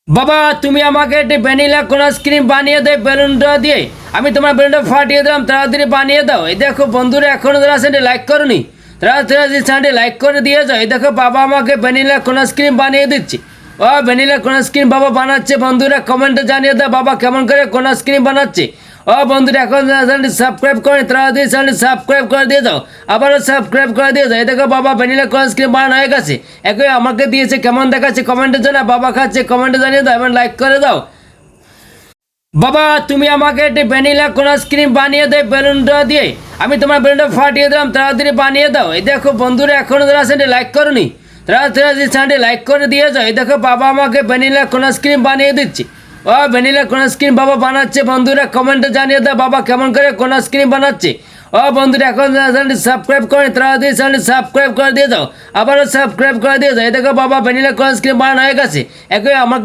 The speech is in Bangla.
বাবা তুমি আমাকে একটি ভ্যানিলা কোন আইসক্রিম বানিয়ে দেয় বেলুনটা দিয়ে। আমি তোমার বেলুনটা ফাটিয়ে দিলাম, তাড়াতাড়ি বানিয়ে দাও। এই দেখো বন্ধুরা, এখনো যারা চ্যানেলটি লাইক করনি তাড়াতাড়ি চ্যানেলটি লাইক করে দিয়ে যাও। এই দেখো বাবা আমাকে ভ্যানিলা কোন আইসক্রিম বানিয়ে দিচ্ছে। ও ভ্যানিলা কোন আইসক্রিম বাবা বানাচ্ছে। বন্ধুরা কমেন্টে জানিয়ে দাও বাবা কেমন করে কোন আইসক্রিম বানাচ্ছে। ও বন্ধুরা, এখন চ্যানেলটি সাবস্ক্রাইব করে তাড়াতাড়ি চ্যানেলটি সাবস্ক্রাইব করে দিয়ে যাও, আবারও সাবস্ক্রাইব করে দিয়ে যাও। এই দেখো বাবা ভ্যানিলা কোন আইসক্রিম বানানো হয়ে গেছে। একই আমাকে দিয়েছে, কেমন দেখাচ্ছে কমেন্টে জানা। বাবা খাচ্ছে, কমেন্টে জানিয়ে দাও এবং লাইক করে দাও। বাবা তুমি আমাকে একটি ভ্যানিলা কোন আইসক্রিম বানিয়ে দেয় বেলুনটা দিয়ে। আমি তোমার বেলুনটা ফাটিয়ে দিলাম, তাড়াতাড়ি বানিয়ে দাও। এই দেখো বন্ধুরা, এখনো যারা চ্যানেলটি লাইক করনি তাড়াতাড়ি চ্যানেলটি লাইক করে দিয়ে যাও। এই দেখো বাবা আমাকে ভ্যানিলা কোন আইসক্রিম বানিয়ে দিচ্ছে। ও ভ্যানিলা কোন আইসক্রিম বাবা বানাচ্ছে। বন্ধুরা কমেন্টে জানিয়ে দাও বাবা কেমন করে কোন আইসক্রিম বানাচ্ছে। ও বন্ধুরা, এখন চ্যানেলটি সাবস্ক্রাইব করে তাড়াতাড়ি চ্যানেলটি সাবস্ক্রাইব করে দিয়ে যাও, আবারও সাবস্ক্রাইব করে দিয়ে যাও। এই দেখো বাবা ভ্যানিলা কোন আইসক্রিম বানানো হয়ে গেছে। একই আমাকে